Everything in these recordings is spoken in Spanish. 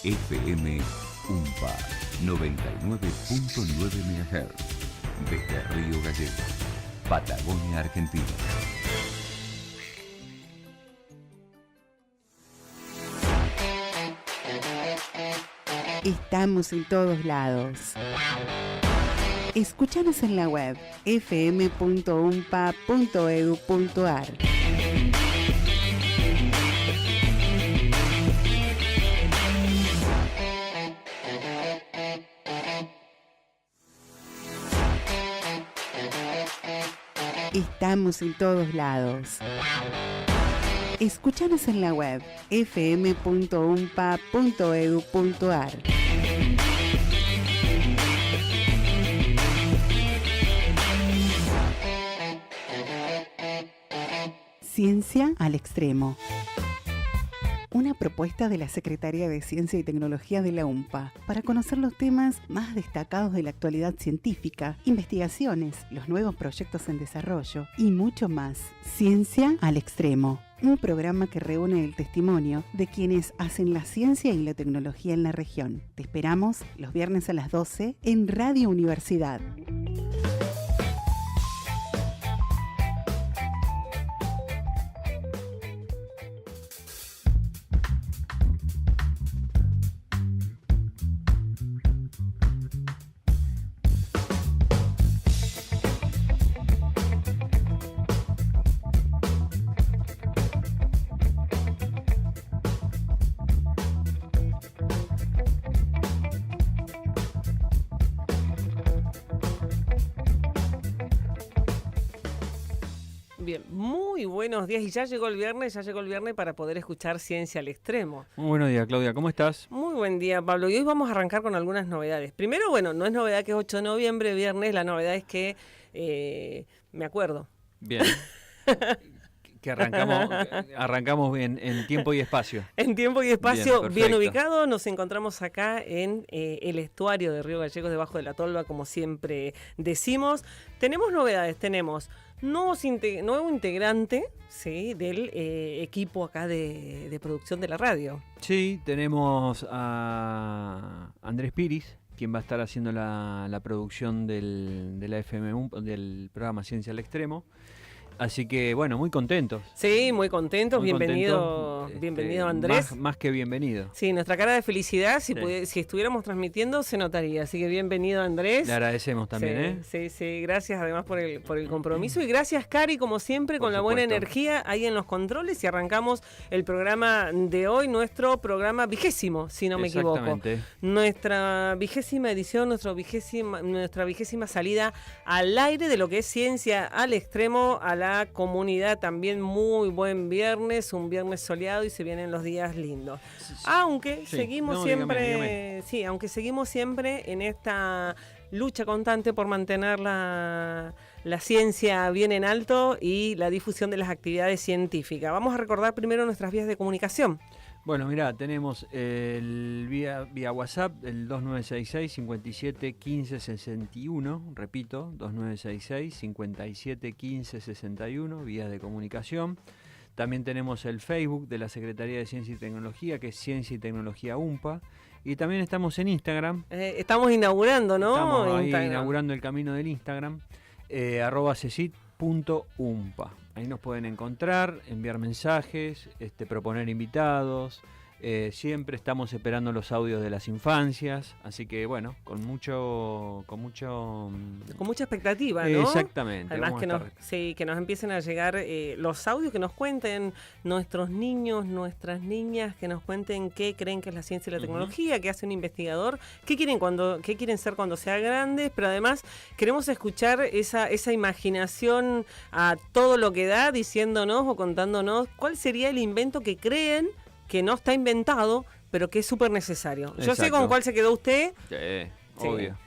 FM UMPA 99.9 MHz. Desde Río Gallegos, Patagonia, Argentina. Estamos en todos lados. Escúchanos en la web fm.umpa.edu.ar. Estamos en todos lados. Escúchanos en la web fm.umpa.edu.ar. Ciencia al extremo. Una propuesta de la Secretaría de Ciencia y Tecnología de la UMPA para conocer los temas más destacados de la actualidad científica, investigaciones, los nuevos proyectos en desarrollo y mucho más. Ciencia al extremo. Un programa que reúne el testimonio de quienes hacen la ciencia y la tecnología en la región. Te esperamos los viernes a las 12 en Radio Universidad. Bien, muy buenos días y ya llegó el viernes para poder escuchar Ciencia al Extremo. Muy buenos días, Claudia, ¿cómo estás? Muy buen día, Pablo, y hoy vamos a arrancar con algunas novedades. Primero, bueno, no es novedad que es 8 de noviembre, viernes, la novedad es que me acuerdo. Bien. Que arrancamos bien en tiempo y espacio. En tiempo y espacio, bien perfecto. ubicado, nos encontramos acá en el estuario de Río Gallegos, debajo de la tolva, como siempre decimos. Tenemos novedades, tenemos nuevo integrante, ¿sí?, del equipo acá de producción de la radio. Sí, tenemos a Andrés Piris, quien va a estar haciendo la producción de la FM, del programa Ciencia al Extremo. Así que, bueno, muy contentos. Sí, muy contentos. Muy bienvenido, contentos. Bienvenido Andrés. Más que bienvenido. Sí, nuestra cara de felicidad, si Sí. estuviéramos transmitiendo, se notaría. Así que bienvenido Andrés. Le agradecemos también, Sí, gracias además por el compromiso. Y gracias, Cari, como siempre, con la buena energía ahí en los controles. Y arrancamos el programa de hoy, nuestro programa 20º, si no me equivoco. Exactamente. Nuestra 20ª edición, nuestra 20ª salida al aire de lo que es Ciencia al Extremo, a la comunidad también. Muy buen viernes, un viernes soleado y se vienen los días lindos. Aunque seguimos siempre, sí, aunque seguimos siempre en esta lucha constante por mantener la ciencia bien en alto y la difusión de las actividades científicas. Vamos a recordar primero nuestras vías de comunicación. Bueno, mirá, tenemos el vía WhatsApp, el 2966 57 15 61, repito, 2966 57 15 61, vías de comunicación. También tenemos el Facebook de la Secretaría de Ciencia y Tecnología, que es Ciencia y Tecnología UMPA. Y también estamos en Instagram. Estamos inaugurando, ¿no? Estamos ahí inaugurando el camino del Instagram, @cesit.umpa. Ahí nos pueden encontrar, enviar mensajes, proponer invitados. Siempre estamos esperando los audios de las infancias, así que bueno, con mucha expectativa, ¿no? Exactamente. Además que nos empiecen a llegar los audios, que nos cuenten nuestros niños, nuestras niñas, que nos cuenten qué creen que es la ciencia y la tecnología, qué hace un investigador, qué quieren ser cuando sean grandes, pero además queremos escuchar esa imaginación a todo lo que da, diciéndonos o contándonos cuál sería el invento que creen que no está inventado, pero que es súper necesario. Yo sé con cuál se quedó usted. Obvio.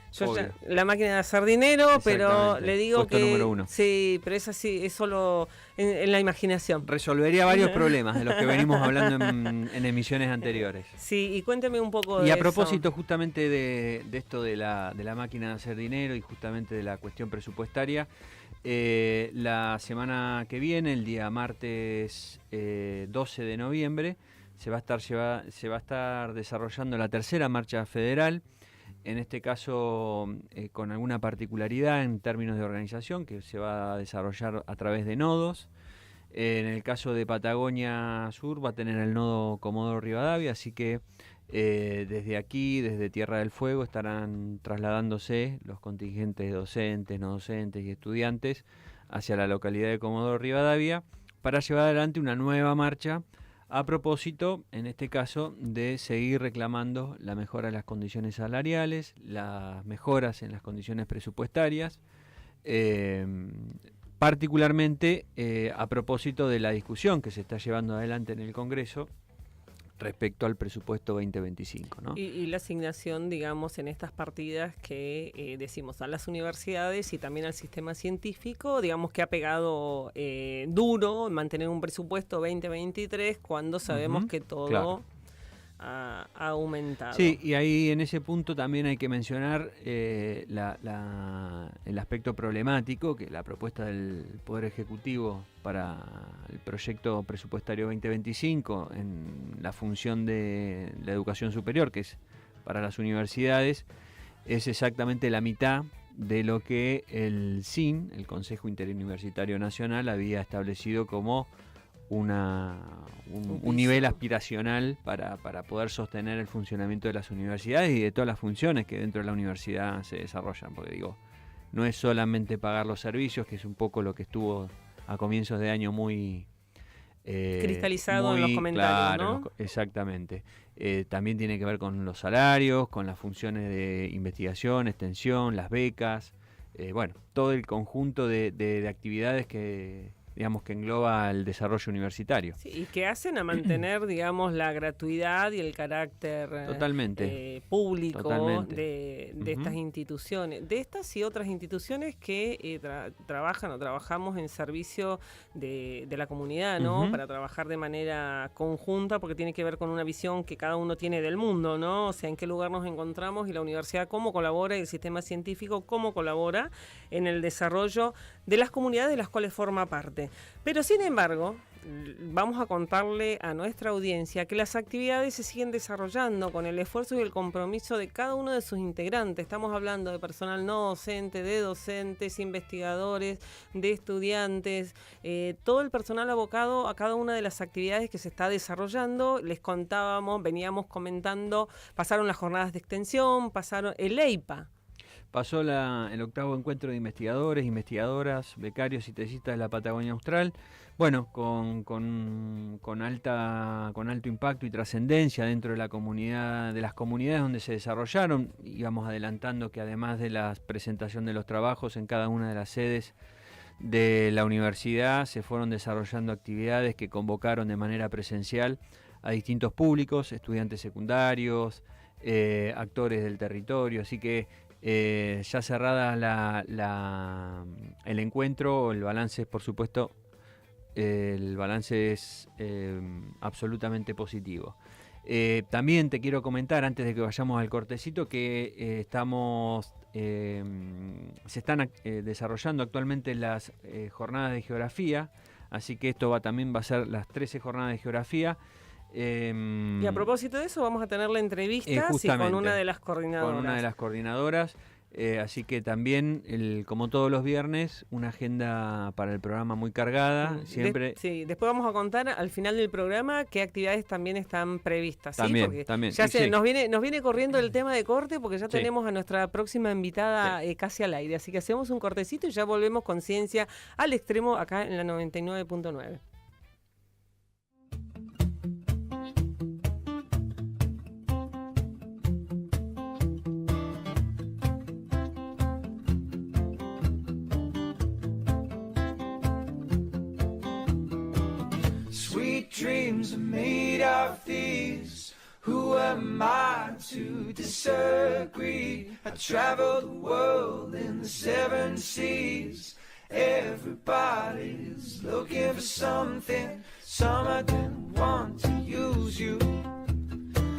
La máquina de hacer dinero, pero le digo puesto número 1. Sí, pero es así, es solo en la imaginación. Resolvería varios problemas de los que venimos hablando en emisiones anteriores. Sí, y cuénteme un poco de eso. Y a propósito justamente de esto de la máquina de hacer dinero y justamente de la cuestión presupuestaria, la semana que viene, el día martes 12 de noviembre, se va a estar desarrollando la tercera marcha federal, en este caso con alguna particularidad en términos de organización, que se va a desarrollar a través de nodos. En el caso de Patagonia Sur va a tener el nodo Comodoro Rivadavia, así que desde aquí, desde Tierra del Fuego, estarán trasladándose los contingentes docentes, no docentes y estudiantes hacia la localidad de Comodoro Rivadavia para llevar adelante una nueva marcha a propósito, en este caso, de seguir reclamando la mejora de las condiciones salariales, las mejoras en las condiciones presupuestarias, particularmente a propósito de la discusión que se está llevando adelante en el Congreso respecto al presupuesto 2025, ¿no? Y la asignación, digamos, en estas partidas que decimos a las universidades y también al sistema científico, digamos que ha pegado duro en mantener un presupuesto 2023 cuando sabemos que todo... Claro. Ha aumentado. Sí, y ahí en ese punto también hay que mencionar el aspecto problemático, que la propuesta del Poder Ejecutivo para el proyecto presupuestario 2025 en la función de la educación superior, que es para las universidades, es exactamente la mitad de lo que el CIN, el Consejo Interuniversitario Nacional, había establecido como un nivel aspiracional para poder sostener el funcionamiento de las universidades y de todas las funciones que dentro de la universidad se desarrollan, porque digo, no es solamente pagar los servicios, que es un poco lo que estuvo a comienzos de año muy cristalizado en los comentarios, claro, ¿no? Exactamente. También tiene que ver con los salarios, con las funciones de investigación, extensión, las becas, bueno, todo el conjunto de actividades que digamos que engloba el desarrollo universitario. Sí, y que hacen a mantener, digamos, la gratuidad y el carácter público de estas instituciones, de estas y otras instituciones que trabajamos en servicio de la comunidad, ¿no? Para trabajar de manera conjunta, porque tiene que ver con una visión que cada uno tiene del mundo, ¿no? O sea, en qué lugar nos encontramos y la universidad cómo colabora y el sistema científico cómo colabora en el desarrollo de las comunidades de las cuales forma parte. Pero sin embargo, vamos a contarle a nuestra audiencia que las actividades se siguen desarrollando con el esfuerzo y el compromiso de cada uno de sus integrantes. Estamos hablando de personal no docente, de docentes, investigadores, de estudiantes, todo el personal abocado a cada una de las actividades que se está desarrollando. Les contábamos, veníamos comentando, pasaron las jornadas de extensión, pasaron el EIPA. Pasó el octavo encuentro de investigadores, investigadoras, becarios y tesistas de la Patagonia Austral, bueno, con alto impacto y trascendencia dentro de la comunidad, de las comunidades donde se desarrollaron. Íbamos adelantando que además de la presentación de los trabajos en cada una de las sedes de la universidad, se fueron desarrollando actividades que convocaron de manera presencial a distintos públicos, estudiantes secundarios, actores del territorio, así que ya cerrada el encuentro, el balance, por supuesto, el balance es absolutamente positivo. También te quiero comentar, antes de que vayamos al cortecito, que se están desarrollando actualmente las jornadas de geografía, así que esto también va a ser las 13 jornadas de geografía. Y a propósito de eso, vamos a tener la entrevista con una de las coordinadoras. Con una de las coordinadoras. Así que también, como todos los viernes, una agenda para el programa muy cargada. Siempre. Sí, después vamos a contar al final del programa qué actividades también están previstas. También, ¿sí? también. Ya sí. nos viene corriendo el tema de corte porque ya tenemos a nuestra próxima invitada casi al aire. Así que hacemos un cortecito y ya volvemos con Ciencia al Extremo acá en la 99.9. Dreams are made of these. Who am I to disagree? I travel the world in the 7 seas. Everybody's looking for something. Some of them want to use you.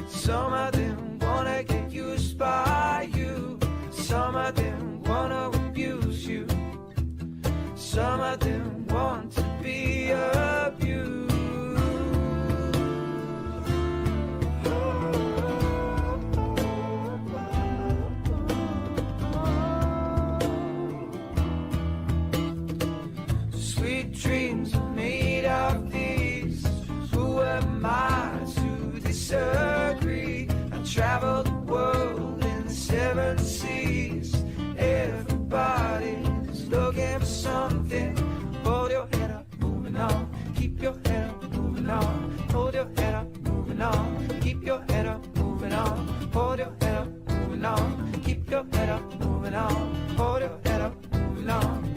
Some of them wanna get used by you. Some of them wanna abuse you. Some of them want to be abused. hold your head up, moving on. Keep your head up, moving on. Hold your head up, moving on.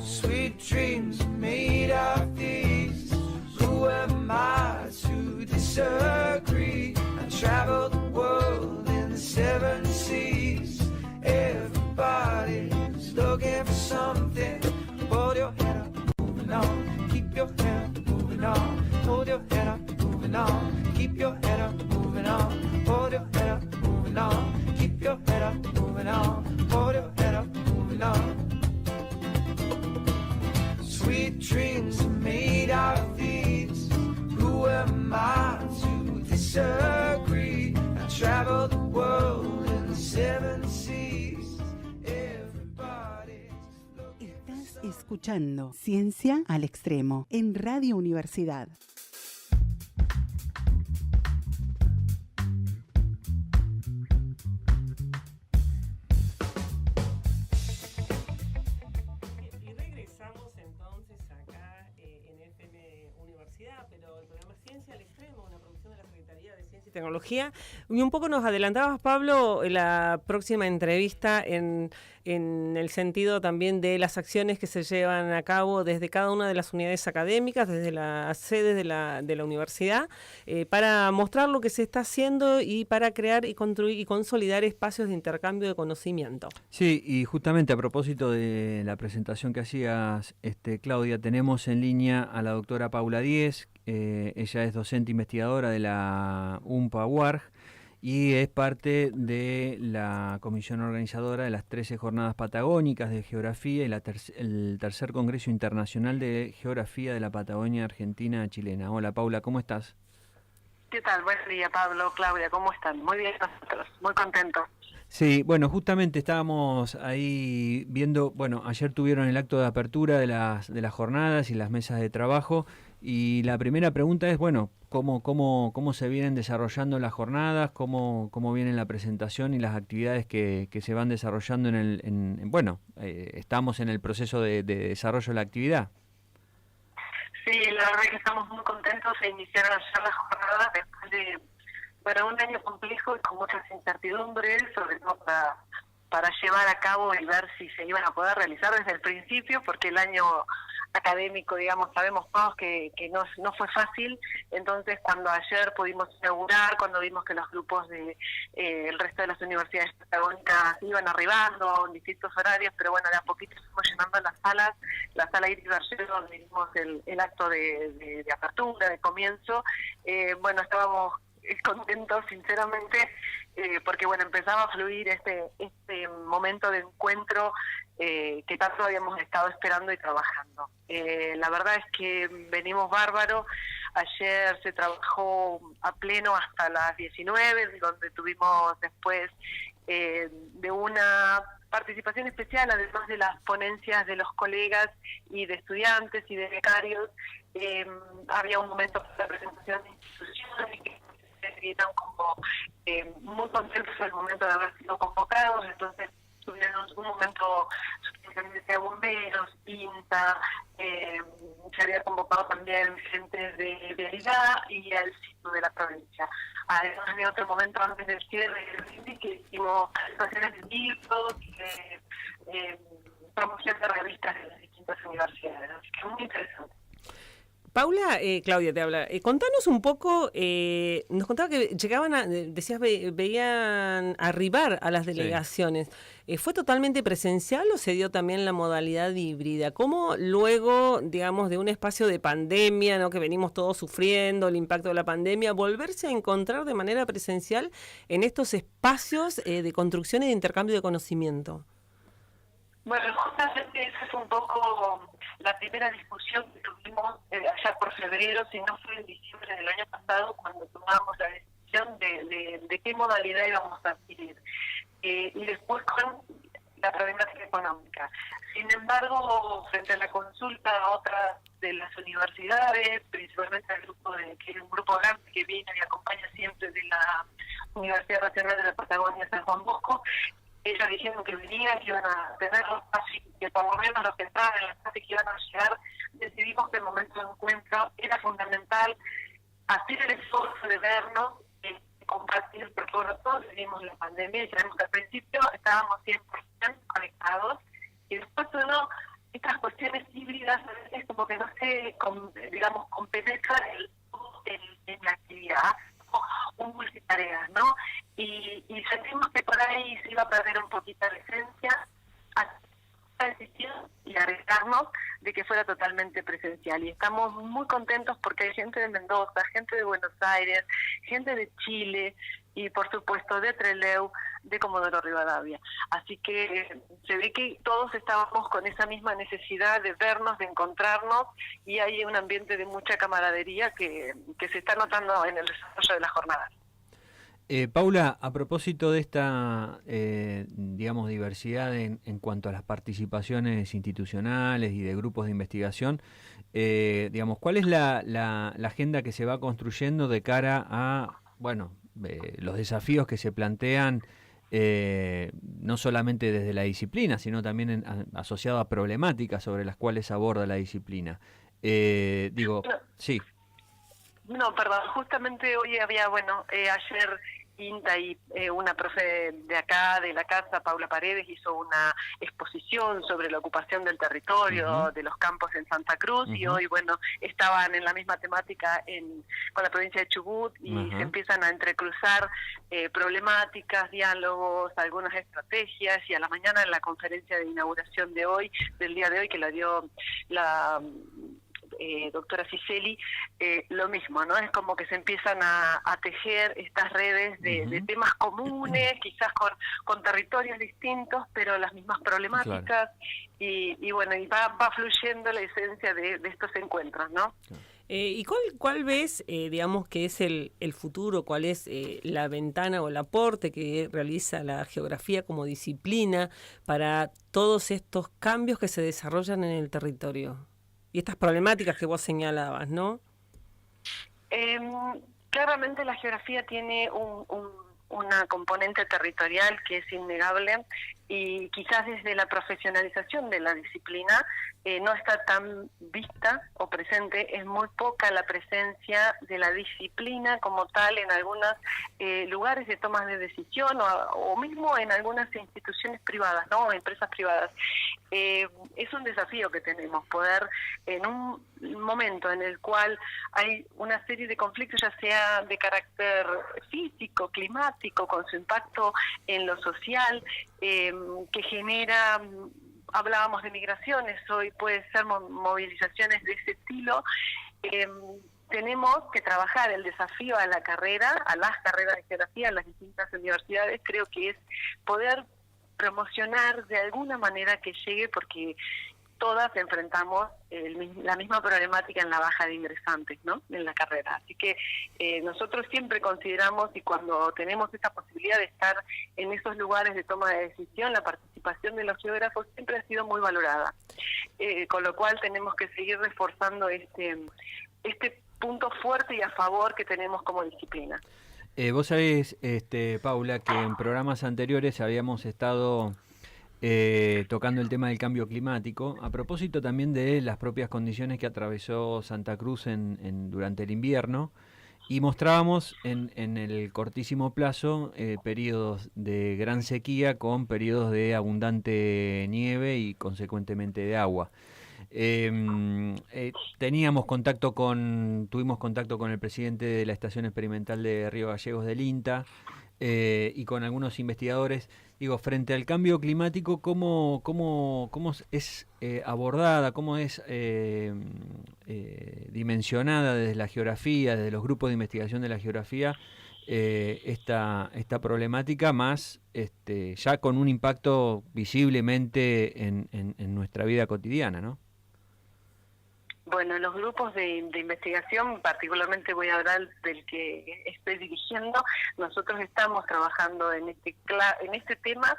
Sweet dreams made of these. Who am I to disagree? I travel the world in the 7 seas. Everybody's looking for something. Hold your head up, moving on. Keep your head up, moving on. Hold your head up, moving on. Keep your head up, moving on. Hold your head up, moving on. Keep your head up, moving on. Hold your head up, moving on. Sweet dreams are made out of these. Who am I to disagree? I travel the world in the 7 seas. Everybody's looking for Estás something. escuchando Ciencia al Extremo en Radio Universidad. Y regresamos entonces acá en FM Universidad, pero el programa Ciencia al Extremo, una producción de la Secretaría de Ciencia y Tecnología. Y un poco nos adelantabas, Pablo, la próxima entrevista en el sentido también de las acciones que se llevan a cabo desde cada una de las unidades académicas, desde las sedes de la universidad, para mostrar lo que se está haciendo y para crear y construir y consolidar espacios de intercambio de conocimiento. Sí, y justamente a propósito de la presentación que hacías, Claudia, tenemos en línea a la doctora Paula Díez. Ella es docente investigadora de la UMPA UARG y es parte de la comisión organizadora de las 13 jornadas patagónicas de geografía y el tercer Congreso Internacional de Geografía de la Patagonia Argentina Chilena. Hola Paula, ¿cómo estás? ¿Qué tal? Buen día, Pablo, Claudia, ¿cómo están? Muy bien nosotros, muy contentos. Sí, bueno, justamente estábamos ahí viendo, bueno, ayer tuvieron el acto de apertura de las jornadas y las mesas de trabajo, y la primera pregunta es, bueno, ¿cómo se vienen desarrollando las jornadas? ¿Cómo viene la presentación y las actividades que se van desarrollando estamos en el proceso de desarrollo de la actividad? Sí, la verdad que estamos muy contentos de iniciar ayer las jornadas después de un año complejo y con muchas incertidumbres, sobre todo para llevar a cabo y ver si se iban a poder realizar desde el principio, porque el año académico, digamos, sabemos todos que no fue fácil. Entonces, cuando ayer pudimos inaugurar, cuando vimos que los grupos de el resto de las universidades patagónicas iban arribando en distintos horarios, pero bueno, de a poquito fuimos llenando la sala Iris Barcelo, donde vimos el acto de apertura, de comienzo. Bueno, estábamos contentos, sinceramente, porque bueno, empezaba a fluir este momento de encuentro que tanto habíamos estado esperando y trabajando. La verdad es que venimos bárbaro. Ayer se trabajó a pleno hasta las 19, donde tuvimos después de una participación especial, además de las ponencias de los colegas y de estudiantes y de becarios. Había un momento para la presentación de instituciones que están como muy contentos en el momento de haber sido convocados. Entonces tuvieron un momento de bomberos, INTA, se había convocado también gente de Vialidad y al sitio de la provincia. Además de otro momento antes del cierre que hicimos presentaciones de libros, promoción de revistas de las distintas universidades, así que muy interesante. Paula, Claudia te habla. Contanos un poco, nos contaba que llegaban, decías, veían arribar a las delegaciones. Sí. ¿Fue totalmente presencial o se dio también la modalidad híbrida? ¿Cómo luego, digamos, de un espacio de pandemia, ¿no?, que venimos todos sufriendo, el impacto de la pandemia, volverse a encontrar de manera presencial en estos espacios de construcción y de intercambio de conocimiento? Bueno, justamente esa fue un poco la primera discusión que tuvimos allá por febrero, si no fue en diciembre del año pasado, cuando tomamos la decisión de qué modalidad íbamos a adquirir. Y después con la problemática económica. Sin embargo, frente a la consulta a otras de las universidades, principalmente al grupo que es un grupo grande que viene y acompaña siempre Universidad Nacional de la Patagonia San Juan Bosco. Ellos dijeron que venían, que iban a tener los pasos, que por lo menos los que estaban en la clase que iban a llegar, decidimos que el momento de encuentro era fundamental hacer el esfuerzo de vernos, compartir, porque bueno, todos vivimos la pandemia y sabemos que al principio estábamos 100% conectados y después uno, estas cuestiones híbridas a veces como que no se, digamos, compenetran en la actividad, un multitareas, ¿no? Y sentimos que por ahí se iba a perder un poquito la esencia, la decisión y arriesgarnos de que fuera totalmente presencial. Y estamos muy contentos porque hay gente de Mendoza, gente de Buenos Aires, gente de Chile y por supuesto de Trelew, de Comodoro Rivadavia. Así que se ve que todos estábamos con esa misma necesidad de vernos, de encontrarnos, y hay un ambiente de mucha camaradería que se está notando en el desarrollo de la jornada. Paula, a propósito de esta, digamos, diversidad en cuanto a las participaciones institucionales y de grupos de investigación, digamos, ¿cuál es la agenda que se va construyendo de cara a, bueno, los desafíos que se plantean, no solamente desde la disciplina, sino también asociado a problemáticas sobre las cuales aborda la disciplina? Sí. No, perdón, justamente hoy había, ayer Quinta y una profe de acá, de la casa, Paula Paredes, hizo una exposición sobre la ocupación del territorio, de los campos en Santa Cruz, y hoy, estaban en la misma temática con la provincia de Chubut, y se empiezan a entrecruzar problemáticas, diálogos, algunas estrategias, y a la mañana en la conferencia de inauguración del día de hoy, que la dio la doctora Ciceli, lo mismo, ¿no? Es como que se empiezan a tejer estas redes de temas comunes, quizás con territorios distintos, pero las mismas problemáticas, claro. y va fluyendo la esencia de estos encuentros, ¿no? ¿Y cuál ves, digamos, que es el futuro? ¿Cuál es la ventana o el aporte que realiza la geografía como disciplina para todos estos cambios que se desarrollan en el territorio? Y estas problemáticas que vos señalabas, ¿no? Claramente la geografía tiene una componente territorial que es innegable, y quizás desde la profesionalización de la disciplina no está tan vista o presente. Es muy poca la presencia de la disciplina como tal en algunos lugares de toma de decisión o mismo en algunas instituciones privadas, ¿no? O empresas privadas. Es un desafío que tenemos, poder en un momento en el cual hay una serie de conflictos, ya sea de carácter físico, climático, con su impacto en lo social, que genera, hablábamos de migraciones, hoy puede ser movilizaciones de ese estilo. Tenemos que trabajar el desafío a las carreras de geografía en las distintas universidades. Creo que es poder promocionar de alguna manera que llegue, porque todas enfrentamos la misma problemática en la baja de ingresantes, ¿no? En la carrera. Así que nosotros siempre consideramos, y cuando tenemos esta posibilidad de estar en esos lugares de toma de decisión, la participación de los geógrafos siempre ha sido muy valorada. Con lo cual tenemos que seguir reforzando este punto fuerte y a favor que tenemos como disciplina. Vos sabés, Paula, que en programas anteriores habíamos estado tocando el tema del cambio climático, a propósito también de las propias condiciones que atravesó Santa Cruz durante el invierno, y mostrábamos en el cortísimo plazo periodos de gran sequía con periodos de abundante nieve y consecuentemente de agua. Tuvimos contacto con el presidente de la Estación Experimental de Río Gallegos del INTA y con algunos investigadores. Digo, frente al cambio climático, ¿cómo es abordada, cómo es dimensionada desde la geografía, desde los grupos de investigación de la geografía, esta problemática, más ya con un impacto visiblemente en nuestra vida cotidiana, ¿no? Bueno, los grupos de investigación, particularmente voy a hablar del que estoy dirigiendo, nosotros estamos trabajando en este tema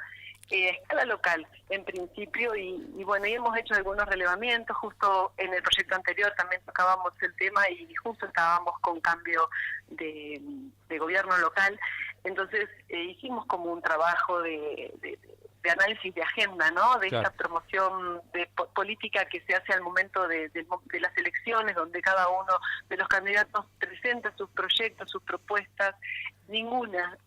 a escala local, en principio, y bueno, y hemos hecho algunos relevamientos. Justo en el proyecto anterior también tocábamos el tema y justo estábamos con cambio de gobierno local, entonces hicimos como un trabajo de análisis de agenda, ¿no? De Claro. esta promoción de política que se hace al momento de las elecciones, donde cada uno de los candidatos presenta sus proyectos, sus propuestas. Ninguna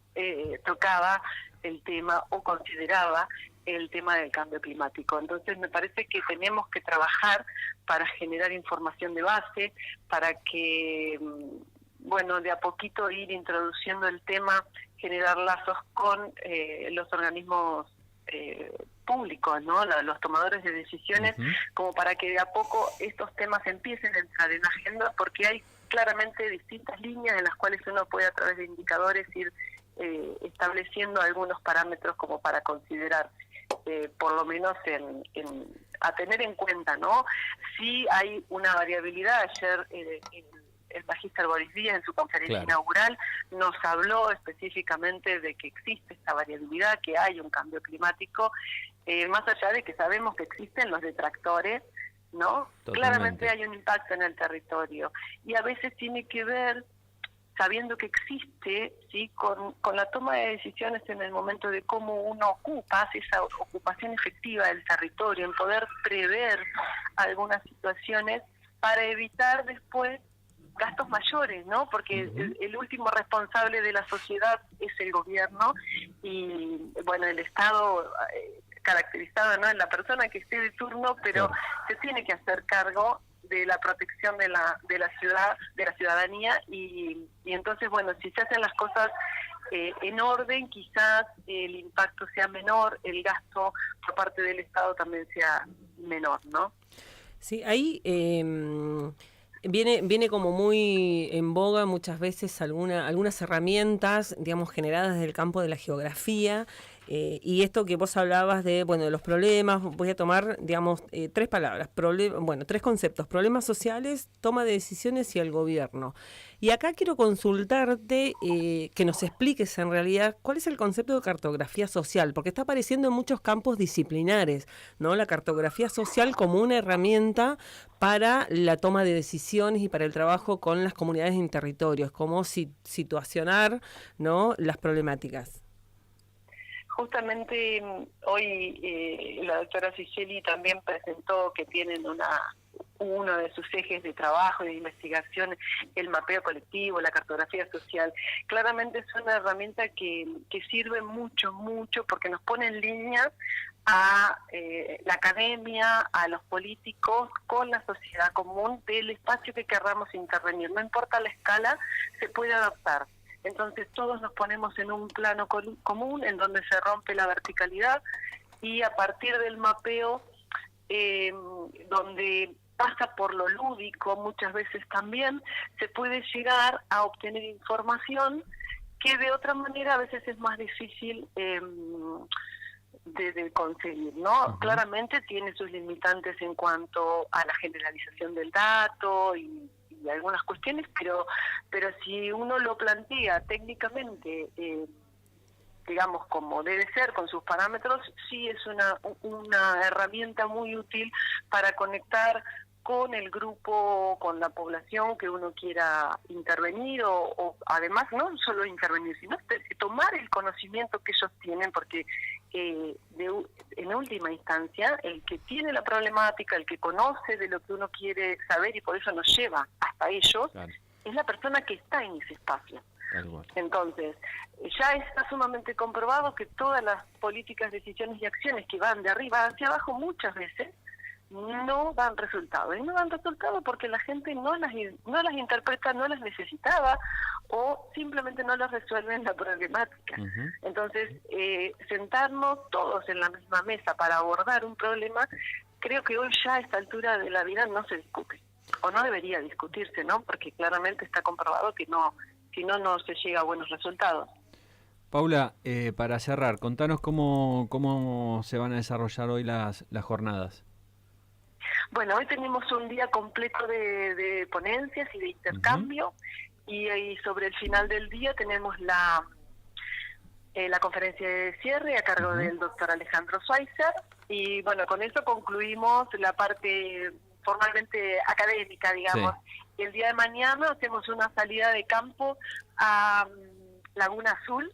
tocaba el tema o consideraba el tema del cambio climático. Entonces me parece que tenemos que trabajar para generar información de base, para que, bueno, de a poquito ir introduciendo el tema, generar lazos con los organismos públicos, ¿no? Los tomadores de decisiones, como para que de a poco estos temas empiecen a entrar en agenda, porque hay claramente distintas líneas en las cuales uno puede a través de indicadores ir estableciendo algunos parámetros como para considerar, por lo menos a tener en cuenta, ¿no? Sí hay una variabilidad. Ayer el magíster Boris Díaz en su conferencia inaugural nos habló específicamente de que existe esta variabilidad, que hay un cambio climático, más allá de que sabemos que existen los detractores, ¿no? Totalmente. Claramente hay un impacto en el territorio, y a veces tiene que ver, sabiendo que existe, ¿sí? con la toma de decisiones en el momento de cómo uno hace esa ocupación efectiva del territorio, en poder prever algunas situaciones para evitar después gastos mayores, ¿no? Porque el último responsable de la sociedad es el gobierno, y bueno, el Estado caracterizado, ¿no?, en la persona que esté de turno, pero se tiene que hacer cargo de la protección de la ciudad, de la ciudadanía, y entonces, bueno, si se hacen las cosas en orden, quizás el impacto sea menor, el gasto por parte del Estado también sea menor, ¿no? Sí, ahí viene como muy en boga muchas veces algunas herramientas, digamos, generadas desde el campo de la geografía, y esto que vos hablabas de los problemas. Voy a tomar, digamos, tres palabras, tres conceptos: problemas sociales, toma de decisiones y el gobierno. Y acá quiero consultarte que nos expliques en realidad cuál es el concepto de cartografía social, porque está apareciendo en muchos campos disciplinares, ¿no? La cartografía social como una herramienta para la toma de decisiones y para el trabajo con las comunidades en territorios, cómo situacionar, ¿no?, las problemáticas. Justamente hoy la doctora Sicheli también presentó que tienen uno de sus ejes de trabajo y de investigación, el mapeo colectivo, la cartografía social. Claramente es una herramienta que sirve mucho, porque nos pone en línea a la academia, a los políticos, con la sociedad común del espacio que querramos intervenir. No importa la escala, se puede adaptar. Entonces todos nos ponemos en un plano común en donde se rompe la verticalidad, y a partir del mapeo, donde pasa por lo lúdico muchas veces también, se puede llegar a obtener información que de otra manera a veces es más difícil de conseguir, ¿no? Claramente tiene sus limitantes en cuanto a la generalización del dato y algunas cuestiones, pero si uno lo plantea técnicamente, digamos, como debe ser, con sus parámetros, sí es una herramienta muy útil para conectar con el grupo, con la población que uno quiera intervenir, o además no solo intervenir, sino tomar el conocimiento que ellos tienen, porque en última instancia el que tiene la problemática, el que conoce de lo que uno quiere saber y por eso nos lleva hasta ellos, es la persona que está en ese espacio. Entonces, ya está sumamente comprobado que todas las políticas, decisiones y acciones que van de arriba hacia abajo muchas veces no dan resultado. Y no dan resultado porque la gente no las interpreta, no las necesitaba, o simplemente no las resuelven la problemática. Entonces, sentarnos todos en la misma mesa para abordar un problema, creo que hoy ya a esta altura de la vida no se discute, o no debería discutirse, ¿no? Porque claramente está comprobado que si no se llega a buenos resultados. Paula, para cerrar, contanos cómo se van a desarrollar hoy las jornadas. Bueno, hoy tenemos un día completo de ponencias y de intercambio, y sobre el final del día tenemos la conferencia de cierre a cargo del doctor Alejandro Schweitzer, y bueno, con eso concluimos la parte formalmente académica, digamos. Y el día de mañana hacemos una salida de campo a Laguna Azul,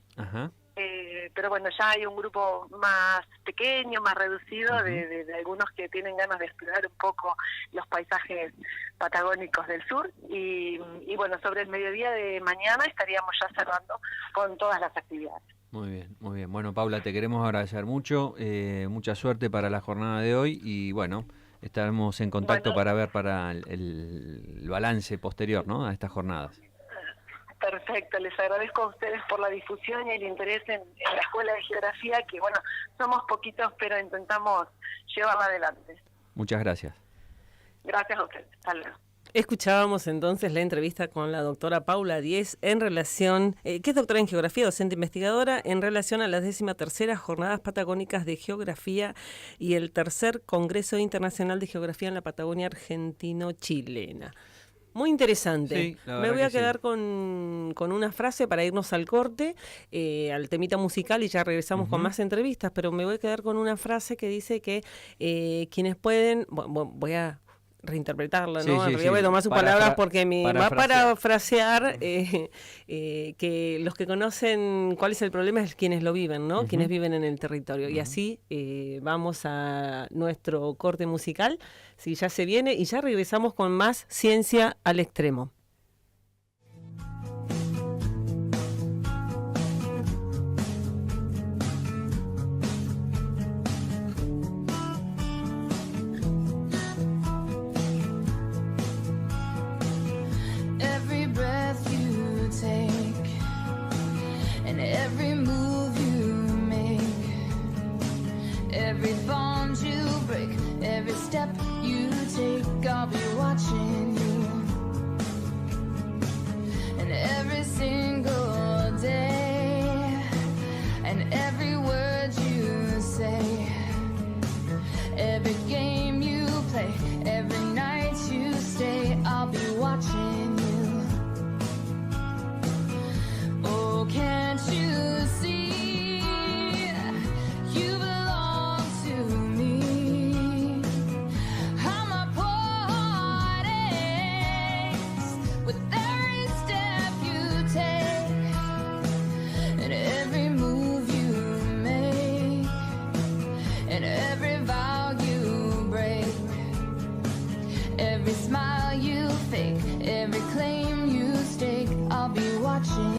pero bueno, ya hay un grupo más pequeño, más reducido, de algunos que tienen ganas de explorar un poco los paisajes patagónicos del sur, y bueno, sobre el mediodía de mañana estaríamos ya cerrando con todas las actividades. Muy bien, muy bien. Bueno, Paula, te queremos agradecer mucho, mucha suerte para la jornada de hoy y bueno, estaremos en contacto para ver para el balance posterior, ¿no?, a estas jornadas. Perfecto, les agradezco a ustedes por la difusión y el interés en la Escuela de Geografía, que bueno, somos poquitos, pero intentamos llevarla adelante. Muchas gracias. Gracias a ustedes. Hasta luego. Escuchábamos entonces la entrevista con la doctora Paula Diez en relación, que es doctora en Geografía, docente investigadora, en relación a las 13ª Jornadas Patagónicas de Geografía y el tercer Congreso Internacional de Geografía en la Patagonia Argentino-Chilena. Muy interesante. Sí, me voy a quedar con una frase para irnos al corte, al temita musical, y ya regresamos con más entrevistas, pero me voy a quedar con una frase que dice que quienes pueden, voy a reinterpretarla, ¿no? Sí, en realidad voy a tomar sus palabras porque va a parafrasear que los que conocen cuál es el problema es quienes lo viven, ¿no? Quienes viven en el territorio. Y así vamos a nuestro corte musical, si ya se viene, y ya regresamos con más Ciencia al Extremo. Every move you make, every bond you break, every step you take, I'll be watching you. And every single day, and every word you say, every game you play, every night you stay, I'll be watching you. Oh, can't you see, you belong to me? How my poor heart aches with every step you take, and every move you make, and every vow you break, every smile you fake, every claim you stake, I'll be watching.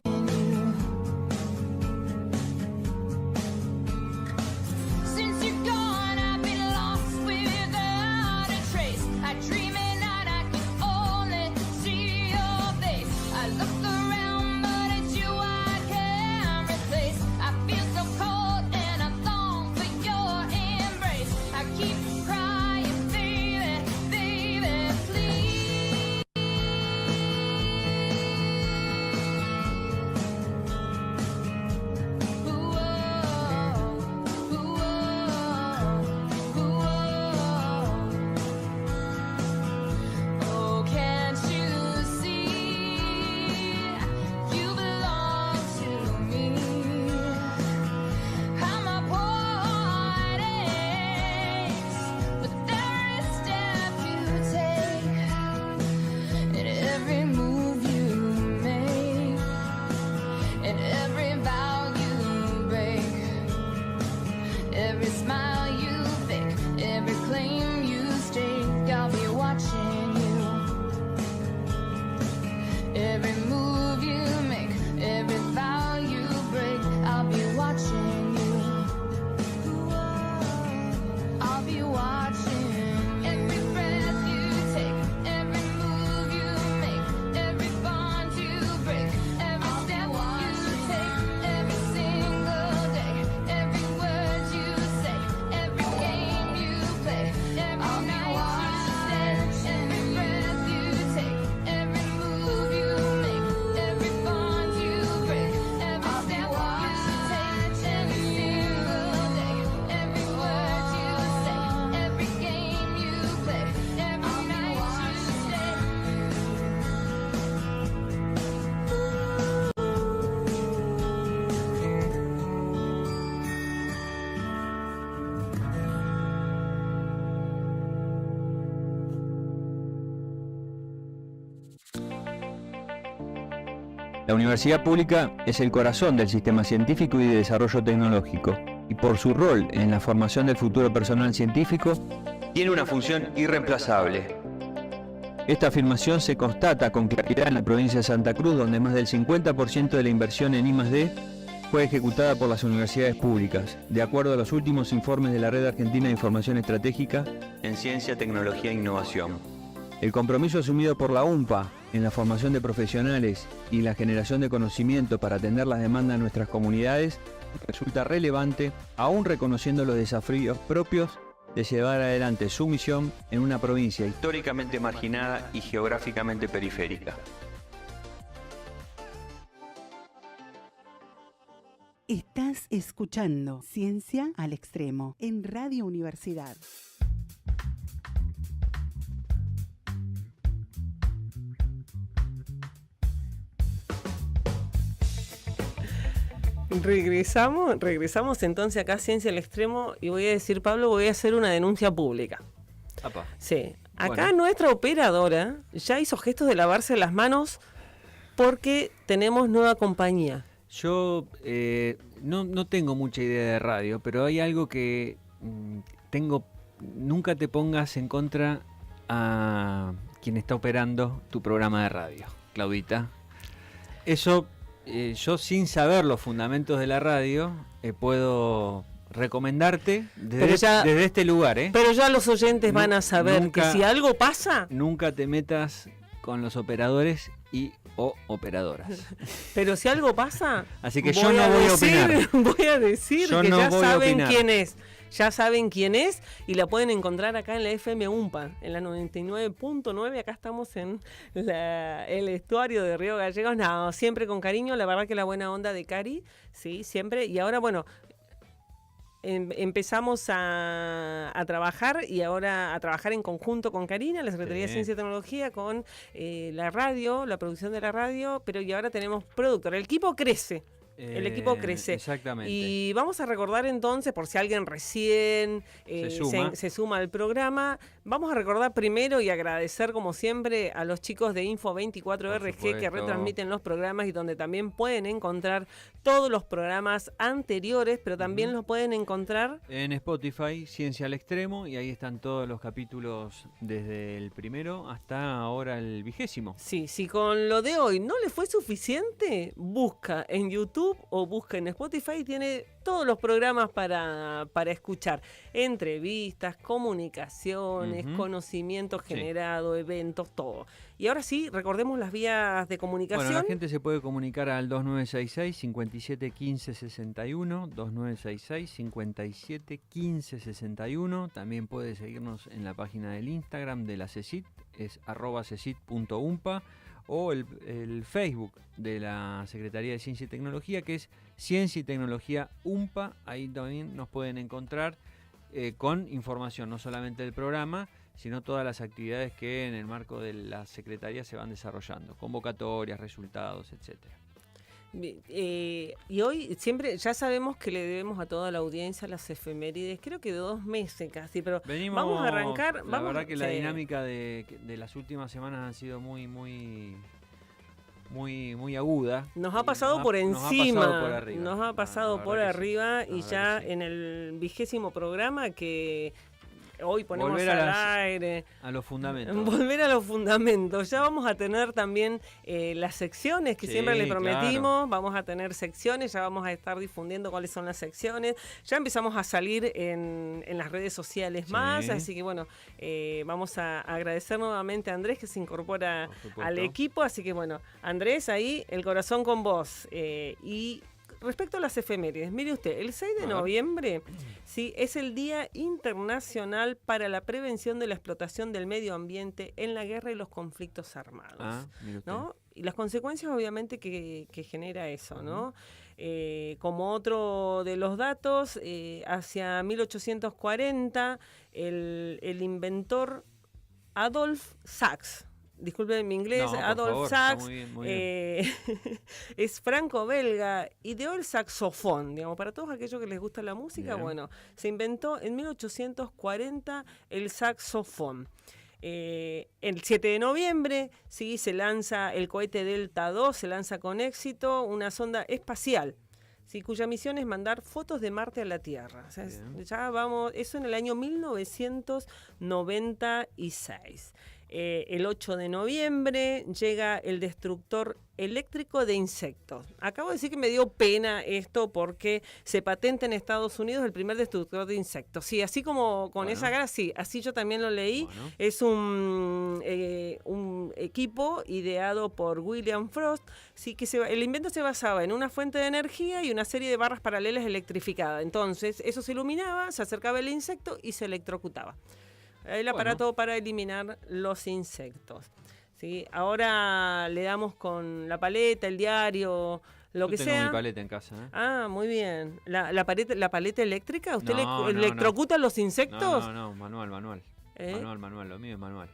La universidad pública es el corazón del sistema científico y de desarrollo tecnológico, y por su rol en la formación del futuro personal científico, tiene una función irreemplazable. Esta afirmación se constata con claridad en la provincia de Santa Cruz, donde más del 50% de la inversión en I+D fue ejecutada por las universidades públicas, de acuerdo a los últimos informes de la Red Argentina de Información Estratégica en Ciencia, Tecnología e Innovación. El compromiso asumido por la UMPA en la formación de profesionales y la generación de conocimiento para atender las demandas de nuestras comunidades resulta relevante, aún reconociendo los desafíos propios de llevar adelante su misión en una provincia históricamente marginada y geográficamente periférica. Estás escuchando Ciencia al Extremo en Radio Universidad. Regresamos entonces acá a Ciencia al Extremo y voy a decir, Pablo, voy a hacer una denuncia pública. Apa. Sí, acá Bueno. nuestra operadora ya hizo gestos de lavarse las manos porque tenemos nueva compañía. Yo no tengo mucha idea de radio, pero hay algo que tengo. Nunca te pongas en contra a quien está operando tu programa de radio, Claudita. Eso, yo sin saber los fundamentos de la radio, puedo recomendarte desde este lugar. Pero ya los oyentes van a saber nunca- que si algo pasa, Nunca te metas con los operadores o operadoras. pero si algo pasa, Así que yo no voy a opinar. Voy a decir Yo que no ya voy a saben opinar. quién es. Ya saben quién es y la pueden encontrar acá en la FM UMPA, en la 99.9. Acá estamos en el estuario de Río Gallegos. No, siempre con cariño, la verdad que la buena onda de Cari, sí, siempre. Y ahora, bueno, empezamos a trabajar y ahora a trabajar en conjunto con Karina, la Secretaría de Sí. Ciencia y Tecnología, con la radio, la producción de la radio, pero y ahora tenemos productor. El equipo crece. El equipo crece. Exactamente. Y vamos a recordar entonces, por si alguien recién se suma al programa, vamos a recordar primero y agradecer como siempre a los chicos de Info 24RG que supuesto. retransmiten los programas y donde también pueden encontrar todos los programas anteriores, pero también los pueden encontrar En Spotify, Ciencia al Extremo, y ahí están todos los capítulos desde el primero hasta ahora el 20º. Sí, si con lo de hoy no le fue suficiente, busca en YouTube o busca en Spotify, tiene todos los programas para escuchar. Entrevistas, comunicaciones, Ujú. conocimiento Sí. generado, eventos, todo. Y ahora sí, recordemos las vías de comunicación. Bueno, la gente se puede comunicar al 2966 57 15 61, 2966 57 15 61. También puede seguirnos en la página del Instagram de la CECIT, es @cecit.umpa, o el Facebook de la Secretaría de Ciencia y Tecnología, que es Ciencia y Tecnología UMPA. Ahí también nos pueden encontrar con información, no solamente del programa, sino todas las actividades que en el marco de la Secretaría se van desarrollando, convocatorias, resultados, etcétera. Y hoy siempre ya sabemos que le debemos a toda la audiencia las efemérides, creo que de 2 meses casi, pero vamos a arrancar. La verdad que la sí. dinámica de las últimas semanas ha sido muy aguda. Nos ha pasado Nos por ha encima, pasado por arriba. nos ha pasado La por verdad que sí, arriba la y verdad ya que sí. en el 20º programa que hoy ponemos Volver al a aire. A los fundamentos. Volver a los fundamentos. Ya vamos a tener también las secciones que Sí, siempre le prometimos. claro. Vamos a tener secciones, ya vamos a estar difundiendo cuáles son las secciones. Ya empezamos a salir en las redes sociales más. Sí. Así que bueno, vamos a agradecer nuevamente a Andrés que se incorpora Por supuesto. al equipo. Así que bueno, Andrés, ahí el corazón con vos. Y respecto a las efemérides, mire usted, el 6 de A ver. noviembre sí, es el Día Internacional para la Prevención de la Explotación del Medio Ambiente en la Guerra y los Conflictos Armados. Ah, mire usted. ¿No? Y las consecuencias obviamente que genera eso, ¿no? Como otro de los datos, hacia 1840 el inventor Adolf Sachs, disculpen mi inglés, No, por Adolf favor, está Sachs, muy bien, muy bien. es franco-belga, ideó el saxofón, digamos, para todos aquellos que les gusta la música, Bien. bueno, se inventó en 1840 el saxofón. El 7 de noviembre, sí, se lanza el cohete Delta II, se lanza con éxito una sonda espacial, sí, cuya misión es mandar fotos de Marte a la Tierra. O sea, ya vamos, eso en el año 1996. El 8 de noviembre llega el destructor eléctrico de insectos. Acabo de decir que me dio pena esto porque se patenta en Estados Unidos el primer destructor de insectos. Sí, así como con esa cara, sí, así yo también lo leí. Bueno. Es un equipo ideado por William Frost. Sí, que el invento se basaba en una fuente de energía y una serie de barras paralelas electrificadas. Entonces, eso se iluminaba, se acercaba el insecto y se electrocutaba. El aparato para eliminar los insectos. ¿Sí? Ahora le damos con la paleta, el diario, lo que tengo sea. mi paleta en casa. Ah, muy bien. ¿La paleta eléctrica? ¿Usted No, electrocuta los insectos? No, manual. ¿Eh? Manual, lo mío es manual.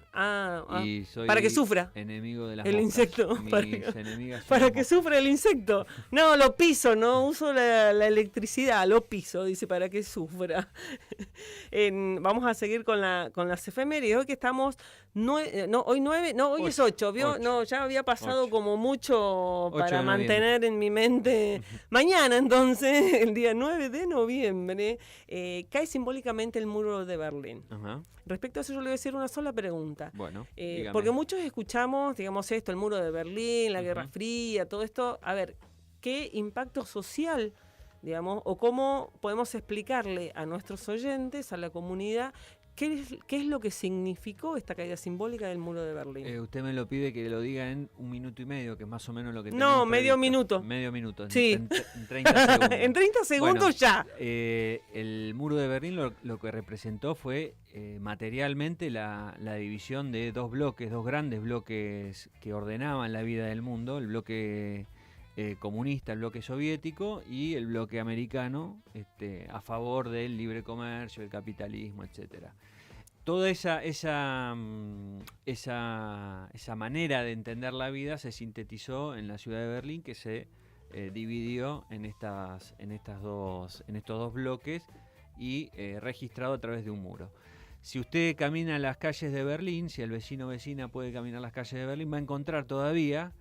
Y soy para que sufra enemigo de las el moscas. insecto. Mis enemigas son Para las que moscas. sufra el insecto. No, lo piso, no uso la electricidad, lo piso, dice, para que sufra. Vamos a seguir con las efemérides. Hoy que estamos, hoy es 8, ¿vio? 8. No, ya había pasado 8. como mucho 8 para de mantener en mi mente. Mañana, entonces, el día 9 de noviembre, cae simbólicamente el muro de Berlín. Ajá. Respecto a eso, yo le voy a decir una sola pregunta. Bueno, dígame. Porque muchos escuchamos, digamos, esto, el muro de Berlín, la Guerra Ujú. Fría, todo esto. A ver, ¿qué impacto social, digamos, o cómo podemos explicarle a nuestros oyentes, a la comunidad, qué es lo que significó esta caída simbólica del muro de Berlín? Usted me lo pide que lo diga en 1 minuto y medio, que es más o menos lo que No, tenemos medio previsto. minuto. Medio minuto. Sí. En 30 segundos. En 30 segundos Bueno, ya. El muro de Berlín lo que representó fue materialmente la división de dos grandes bloques que ordenaban la vida del mundo, el bloque comunista, el bloque soviético y el bloque americano, a favor del libre comercio, el capitalismo, etcétera. Toda esa manera de entender la vida se sintetizó en la ciudad de Berlín, que se dividió en estos dos bloques y registrado a través de un muro. Si usted camina las calles de Berlín, si el vecino o vecina puede caminar las calles de Berlín, va a encontrar todavía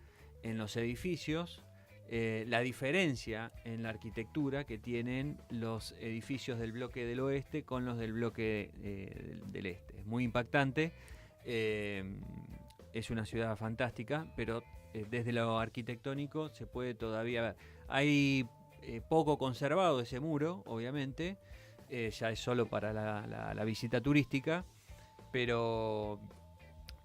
en los edificios la diferencia en la arquitectura que tienen los edificios del bloque del oeste con los del bloque del este. Es muy impactante, es una ciudad fantástica, pero desde lo arquitectónico se puede todavía ver. Hay poco conservado ese muro, obviamente, ya es solo para la visita turística, pero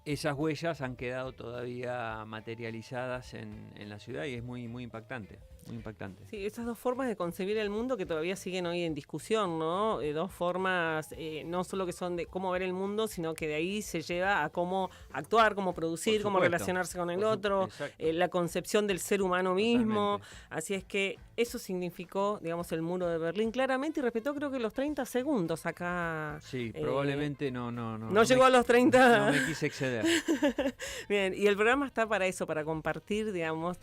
esas huellas han quedado todavía materializadas en la ciudad y es muy, muy impactante. Muy impactante. Sí, esas dos formas de concebir el mundo que todavía siguen hoy en discusión, ¿no? Dos formas, no solo que son de cómo ver el mundo, sino que de ahí se lleva a cómo actuar, cómo producir, cómo relacionarse con el otro, la concepción del ser humano mismo. Totalmente. Así es que eso significó, digamos, el muro de Berlín claramente y respetó creo que los 30 segundos acá. Sí, probablemente no llegó a los 30. No me quise exceder. Bien, y el programa está para eso, para compartir, digamos,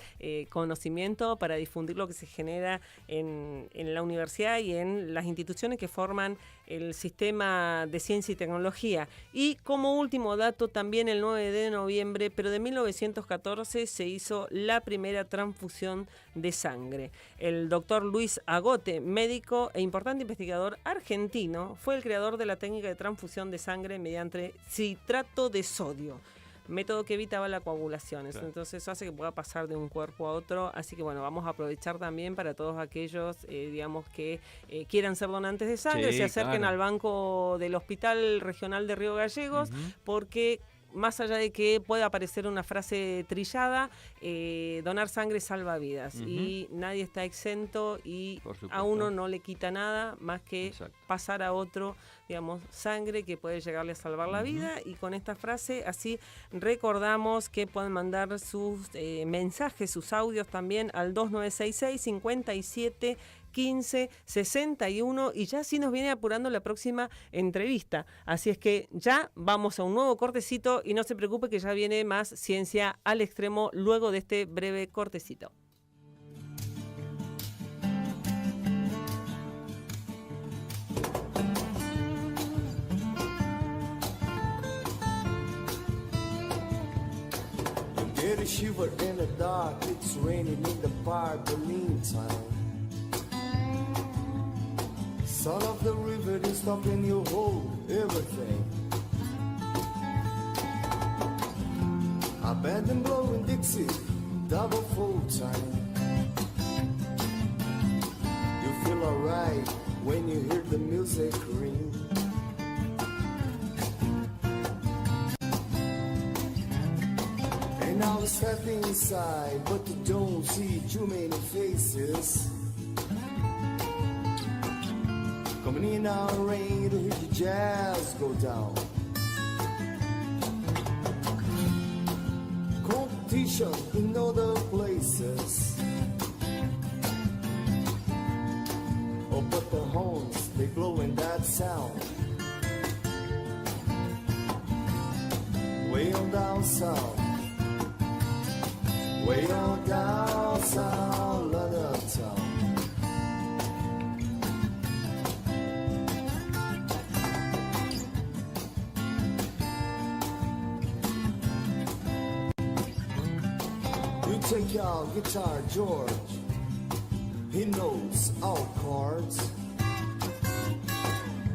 conocimiento, para difundir lo que se genera en la universidad y en las instituciones que forman el sistema de ciencia y tecnología. Y como último dato, también el 9 de noviembre, pero de 1914, se hizo la primera transfusión de sangre. El doctor Luis Agote, médico e importante investigador argentino, fue el creador de la técnica de transfusión de sangre mediante citrato de sodio, método que evitaba la coagulación. Claro. Entonces eso hace que pueda pasar de un cuerpo a otro. Así que bueno, vamos a aprovechar también para todos aquellos, digamos, que quieran ser donantes de sangre, Sí, se acerquen claro. al banco del Hospital Regional de Río Gallegos, porque más allá de que pueda aparecer una frase trillada, donar sangre salva vidas. Y nadie está exento y Por supuesto. a uno no le quita nada más que Exacto. pasar a otro, digamos, sangre que puede llegarle a salvar la vida. Y con esta frase así recordamos que pueden mandar sus mensajes, sus audios también al 2966 57 15 61 y ya así nos viene apurando la próxima entrevista. Así es que ya vamos a un nuevo cortecito y no se preocupe que ya viene más Ciencia al Extremo luego de este breve cortecito. a shiver in the dark, it's raining in the park, the meantime. Son of the river is stopping you hold everything. I bend and blow in Dixie, double full time. You feel alright when you hear the music ring. And I was stepping inside, but you don't see too many faces. Coming in our rain to hear the jazz go down. Competition in other places. Oh, but the horns, they blowing that sound. Way on down south. Way on down south, London town. You take your guitar, George. He knows all chords.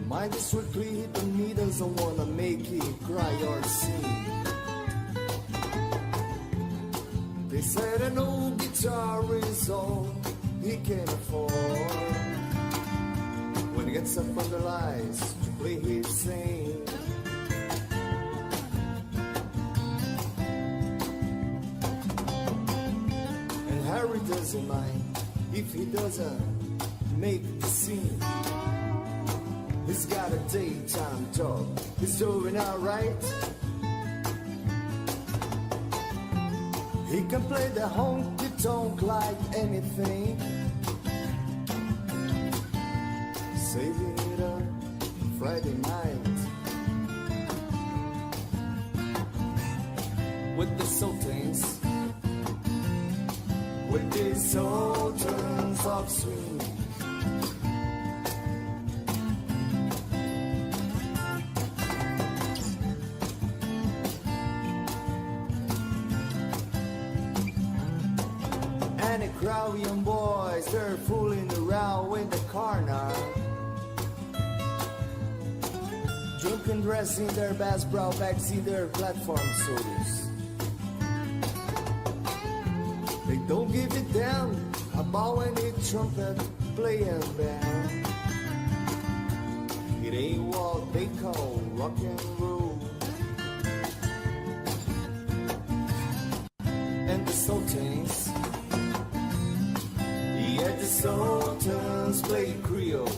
Mind is strictly hit the me, doesn't wanna make it cry or sing. They said an old guitar is all he can afford. When he gets up on the lights to play his sing. And Harry doesn't mind if he doesn't make the scene. He's got a daytime job, he's doing alright. He can play the honky-tonk like anything. Saving it up Friday night with the Sultans, with the Sultans of Swing. And the crowd young boys, they're fooling around in the corner. Drunken dressing their best brow backs in their platform suits. They don't give a damn about any trumpet playing band. It ain't what they call rock and roll. And the Sultans, yeah, the Sultans play Creole.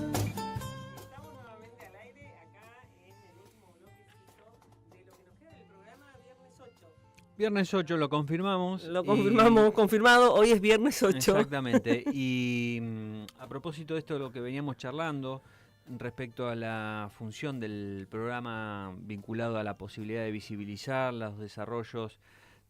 Estamos nuevamente al aire acá en el último bloquecito de lo que nos queda del programa Viernes 8. Viernes 8 lo confirmamos. Lo y- confirmamos, confirmado, hoy es Viernes 8. Exactamente. Y a propósito de esto de lo que veníamos charlando respecto a la función del programa vinculado a la posibilidad de visibilizar los desarrollos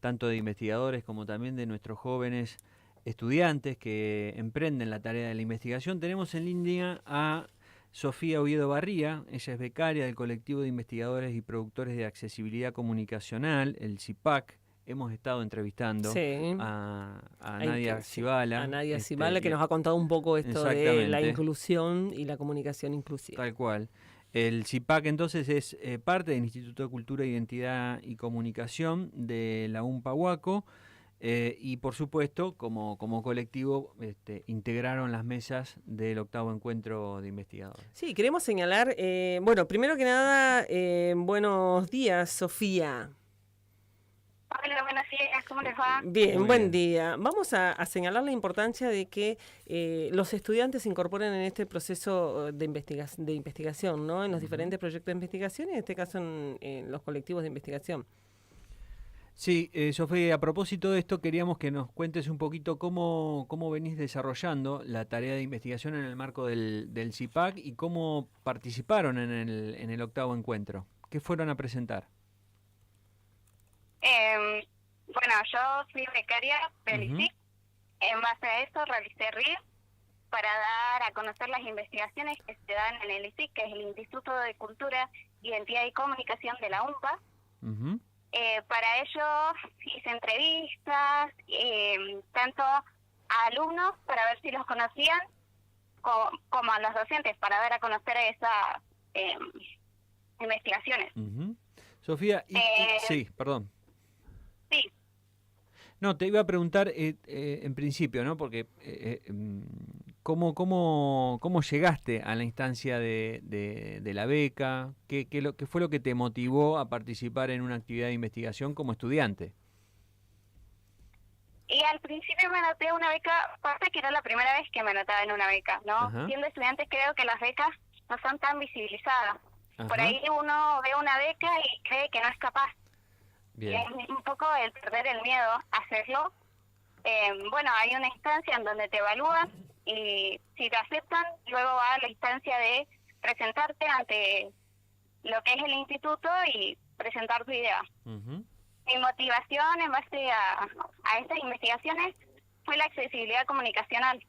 tanto de investigadores como también de nuestros jóvenes estudiantes que emprenden la tarea de la investigación, tenemos en línea a Sofía Oviedo Barría. Ella es becaria del colectivo de investigadores y productores de accesibilidad comunicacional, el CIPAC. Hemos estado entrevistando Sí. a Hay Nadia que- sí, Cibala. A Nadia Cibala, que nos ha contado un poco esto de la Exactamente. inclusión y la comunicación inclusiva. Tal cual. El CIPAC entonces es parte del Instituto de Cultura, Identidad y Comunicación de la UMPA Huaco y por supuesto como colectivo integraron las mesas del 8º encuentro de investigadores. Sí, queremos señalar, bueno, primero que nada, buenos días, Sofía. Hola, buenos días, ¿cómo les va? Bien, Muy buen bien. día. Vamos a señalar la importancia de que los estudiantes se incorporen en este proceso de investigación, ¿no? En los diferentes proyectos de investigación y en este caso en los colectivos de investigación. Sí, Sofía, a propósito de esto, queríamos que nos cuentes un poquito cómo venís desarrollando la tarea de investigación en el marco del CIPAC y cómo participaron en el 8º encuentro. ¿Qué fueron a presentar? Bueno, yo fui becaria del ICIC. En base a eso realicé RIF para dar a conocer las investigaciones que se dan en el ICIC, que es el Instituto de Cultura, Identidad y Comunicación de la UMPA. Para ello hice entrevistas, tanto a alumnos para ver si los conocían, como a los docentes para dar a conocer esas investigaciones. Sofía, sí, perdón. Sí. No, te iba a preguntar en principio, ¿no? Porque ¿cómo llegaste a la instancia de la beca? ¿Qué fue lo que te motivó a participar en una actividad de investigación como estudiante? Y al principio me anoté a una beca, pasa que era la primera vez que me anotaba en una beca, ¿no? Ajá. Siendo estudiante creo que las becas no son tan visibilizadas. Ajá. Por ahí uno ve una beca y cree que no es capaz. Bien. Y es un poco el perder el miedo a hacerlo. Bueno, hay una instancia en donde te evalúan y si te aceptan, luego va a la instancia de presentarte ante lo que es el instituto y presentar tu idea. Mi motivación en base a estas investigaciones fue la accesibilidad comunicacional.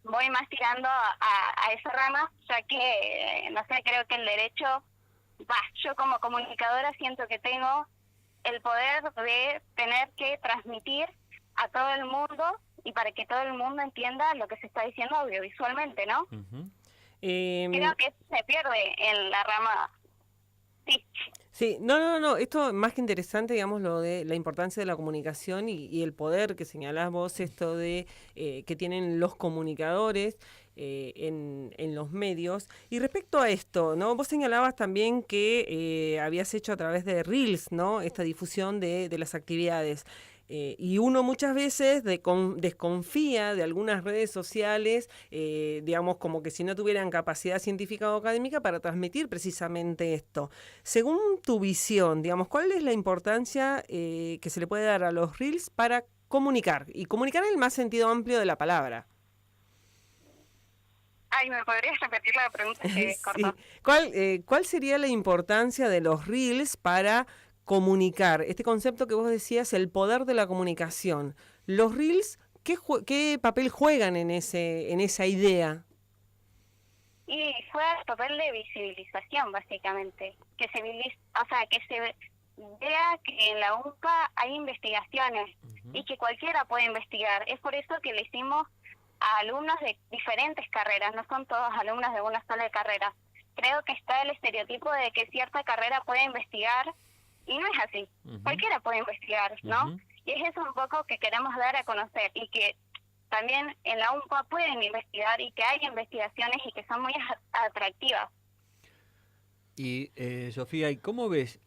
Voy más tirando a esa rama, ya que, no sé, creo que el derecho, yo como comunicadora siento que tengo el poder de tener que transmitir a todo el mundo y para que todo el mundo entienda lo que se está diciendo audiovisualmente, ¿no? Creo que se pierde en la rama. Sí. Sí, no, esto más que interesante, digamos, lo de la importancia de la comunicación y el poder que señalás vos, esto de que tienen los comunicadores en los medios. Y respecto a esto, ¿no? Vos señalabas también que habías hecho a través de Reels, ¿no? Esta difusión de las actividades. Y uno muchas veces desconfía de algunas redes sociales, digamos, como que si no tuvieran capacidad científica o académica para transmitir precisamente esto. Según tu visión, digamos, ¿cuál es la importancia que se le puede dar a los Reels para comunicar? Y comunicar en el más sentido amplio de la palabra. Ay, ¿me podrías repetir la pregunta que cortó? Sí. ¿Cuál sería la importancia de los Reels para comunicar? Este concepto que vos decías, el poder de la comunicación. Los Reels, ¿qué papel juegan en esa idea? Y juega el papel de visibilización, básicamente. Que se vea que en la UMPA hay investigaciones y que cualquiera puede investigar. Es por eso que le hicimos a alumnos de diferentes carreras, no son todos alumnos de una sola carrera. Creo que está el estereotipo de que cierta carrera puede investigar y no es así. Cualquiera puede investigar, ¿no? Y es eso un poco que queremos dar a conocer y que también en la UMPA pueden investigar y que hay investigaciones y que son muy atractivas. Y Sofía, ¿y cómo ves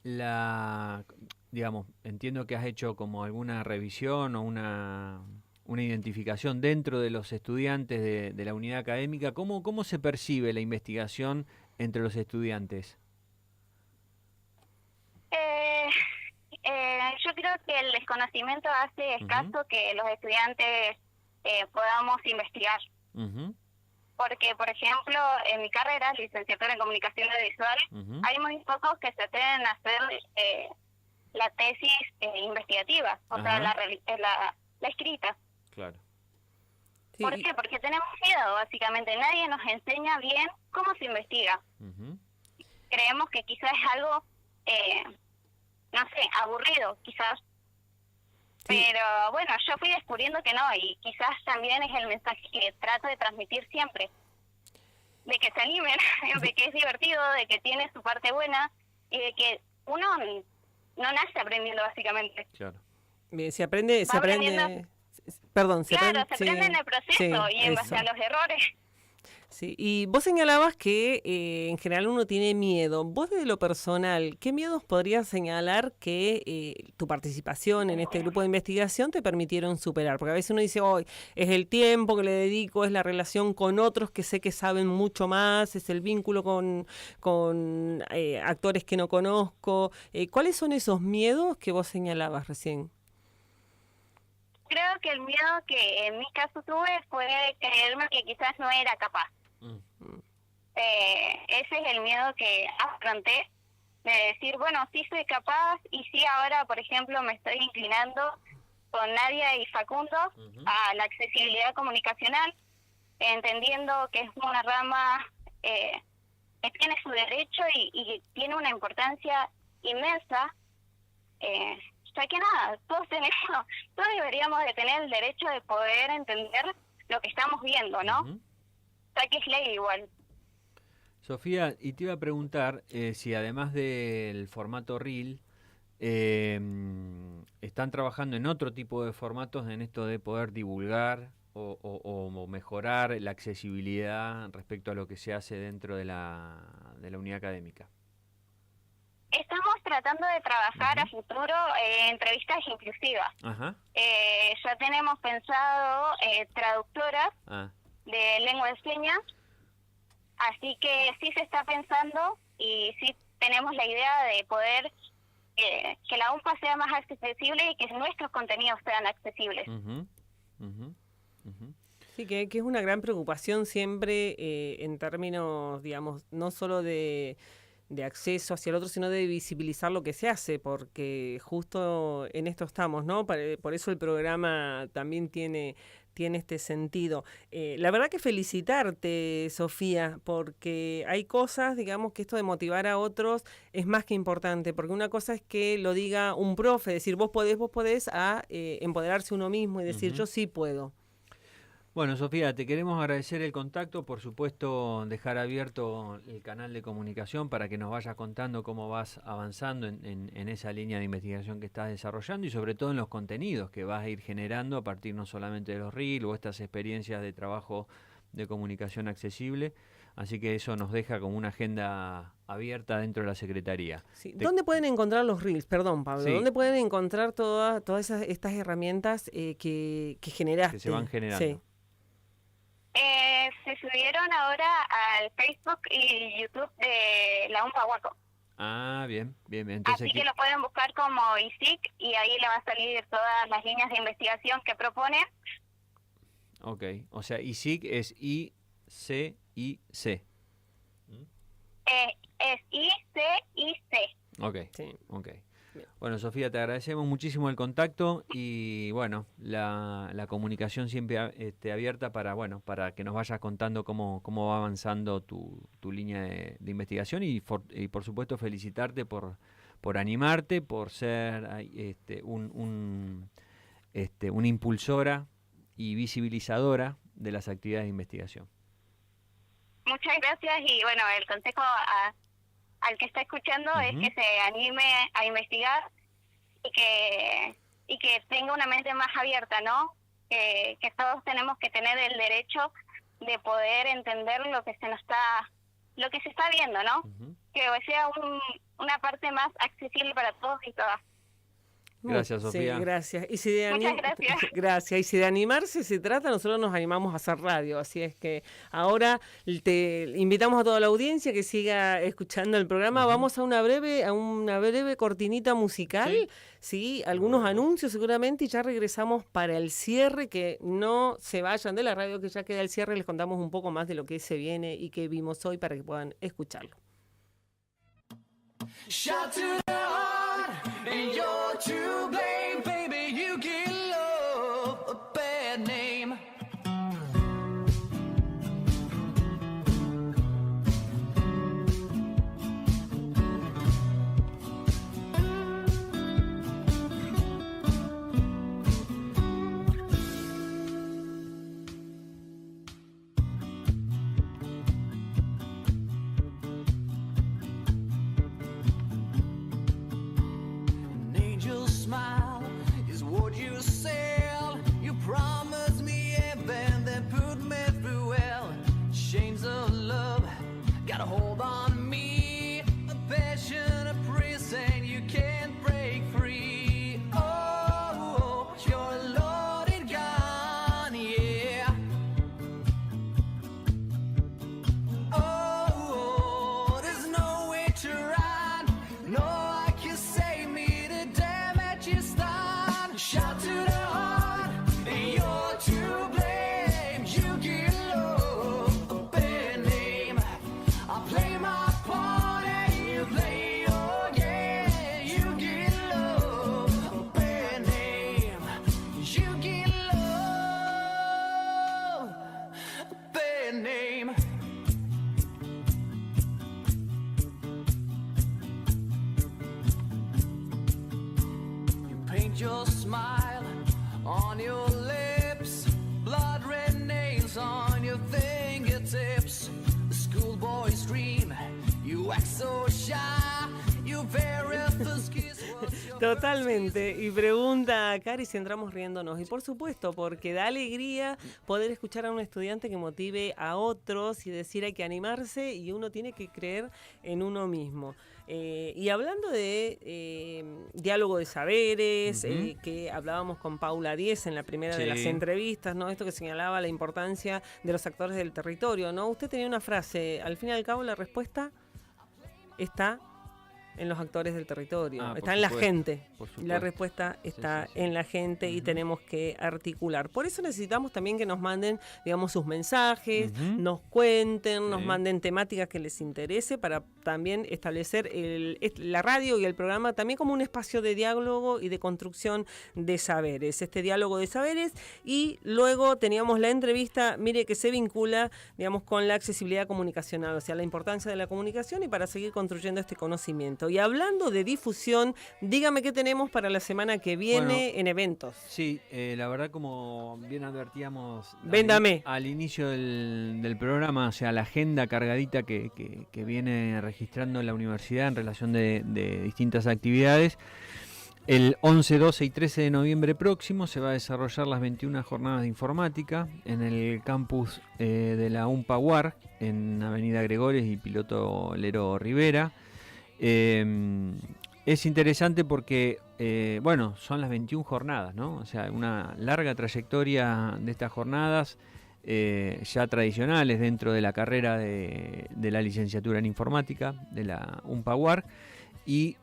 digamos, entiendo que has hecho como alguna revisión o una identificación dentro de los estudiantes de la unidad académica? ¿Cómo se percibe la investigación entre los estudiantes? Yo creo que el desconocimiento hace escaso que los estudiantes podamos investigar. Porque, por ejemplo, en mi carrera, licenciatura en comunicación audiovisual, hay muy pocos que se atreven a hacer la tesis investigativa, o sea, la escrita. Claro. Sí. ¿Por qué? Porque tenemos miedo, básicamente. Nadie nos enseña bien cómo se investiga. Creemos que quizás es algo, no sé, aburrido, quizás. Sí. Pero bueno, yo fui descubriendo que no, y quizás también es el mensaje que trato de transmitir siempre. De que se animen, de que es divertido, de que tiene su parte buena, y de que uno no nace aprendiendo, básicamente. Claro. Se aprende. Perdón, se aprende en el proceso y en base a los errores. Sí, y vos señalabas que en general uno tiene miedo. Vos desde lo personal, ¿qué miedos podrías señalar que tu participación en este grupo de investigación te permitieron superar? Porque a veces uno dice, hoy es el tiempo que le dedico, es la relación con otros que sé que saben mucho más, es el vínculo con actores que no conozco. ¿Cuáles son esos miedos que vos señalabas recién? Creo que el miedo que en mi caso tuve fue creerme que quizás no era capaz. Ese es el miedo que afronté, de decir, bueno, sí soy capaz, y sí ahora, por ejemplo, me estoy inclinando con Nadia y Facundo a la accesibilidad comunicacional, entendiendo que es una rama que tiene su derecho y tiene una importancia inmensa, ya que nada, todos deberíamos de tener el derecho de poder entender lo que estamos viendo, ¿no? O sea que es ley igual. Sofía, y te iba a preguntar si además del formato Reel, están trabajando en otro tipo de formatos en esto de poder divulgar o mejorar la accesibilidad respecto a lo que se hace dentro de la unidad académica. Estamos tratando de trabajar a futuro entrevistas inclusivas. Ya tenemos pensado traductoras de lengua de señas, así que sí se está pensando y sí tenemos la idea de poder que la UMPA sea más accesible y que nuestros contenidos sean accesibles. Sí, que es una gran preocupación siempre en términos, digamos, no solo de acceso hacia el otro, sino de visibilizar lo que se hace, porque justo en esto estamos, ¿no? Por eso el programa también tiene este sentido. La verdad que felicitarte, Sofía, porque hay cosas, digamos, que esto de motivar a otros es más que importante, porque una cosa es que lo diga un profe, decir vos podés, a empoderarse uno mismo y decir yo sí puedo. Bueno, Sofía, te queremos agradecer el contacto, por supuesto dejar abierto el canal de comunicación para que nos vayas contando cómo vas avanzando en esa línea de investigación que estás desarrollando y sobre todo en los contenidos que vas a ir generando a partir no solamente de los Reel o estas experiencias de trabajo de comunicación accesible. Así que eso nos deja como una agenda abierta dentro de la Secretaría. Sí. ¿Dónde pueden encontrar los Reels? Perdón, Pablo. Sí. ¿Dónde pueden encontrar todas estas herramientas que generaste? Que se van generando. Sí. Se subieron ahora al Facebook y YouTube de la UMPA Huaco. Ah, bien. Entonces, así que lo pueden buscar como ISIC y ahí le va a salir todas las líneas de investigación que propone. Ok, o sea, ISIC es I-C-I-C. Es I-C-I-C. Ok, sí. Ok. Bueno, Sofía, te agradecemos muchísimo el contacto y bueno, la comunicación siempre abierta para que nos vayas contando cómo va avanzando tu línea de investigación y por supuesto felicitarte por animarte, por ser una impulsora y visibilizadora de las actividades de investigación. Muchas gracias y bueno, el consejo al que está escuchando es que se anime a investigar y que tenga una mente más abierta, ¿no? Que todos tenemos que tener el derecho de poder entender lo que se está viendo, ¿no? Que sea una parte más accesible para todos y todas. Gracias, Sofía. Sí, gracias. Muchas gracias. Gracias. Y si de animarse se trata, nosotros nos animamos a hacer radio. Así es que ahora te invitamos a toda la audiencia que siga escuchando el programa. Vamos a una breve cortinita musical, sí, algunos anuncios seguramente, y ya regresamos para el cierre. Que no se vayan de la radio, que ya queda el cierre. Les contamos un poco más de lo que se viene y que vimos hoy para que puedan escucharlo. Shout to the heart, and you're to blame, baby. You give love a bad name. An angel smile smile on your lips, blood red nails on your fingertips. The schoolboy's dream, you act so shy, your very first kiss was your Totalmente. Y pregunta a Cari si entramos riéndonos. Y por supuesto, porque da alegría poder escuchar a un estudiante que motive a otros y decir hay que animarse y uno tiene que creer en uno mismo. Y hablando de diálogo de saberes, que hablábamos con Paula Diez en la primera de las entrevistas, ¿no? Esto que señalaba la importancia de los actores del territorio, ¿no? Usted tenía una frase, al fin y al cabo la respuesta está en los actores del territorio, está en la gente. La respuesta está en la gente y tenemos que articular. Por eso necesitamos también que nos manden, digamos, sus mensajes, nos cuenten, nos manden temáticas que les interese para también establecer la radio y el programa también como un espacio de diálogo y de construcción de saberes. Este diálogo de saberes y luego teníamos la entrevista, mire, que se vincula, digamos, con la accesibilidad comunicacional, o sea, la importancia de la comunicación y para seguir construyendo este conocimiento. Y hablando de difusión, dígame qué tenemos para la semana que viene en eventos. Sí, la verdad, como bien advertíamos Véndame. al inicio del programa, o sea, la agenda cargadita que viene registrando la universidad en relación de distintas actividades. El 11, 12 y 13 de noviembre próximo se va a desarrollar las 21 jornadas de informática en el campus de la UMPA UAR, en Avenida Gregores y Piloto Lero Rivera. Es interesante porque, bueno, son las 21 jornadas, ¿no? O sea, una larga trayectoria de estas jornadas ya tradicionales dentro de la carrera de la licenciatura en informática de la UMPA UAR. Y,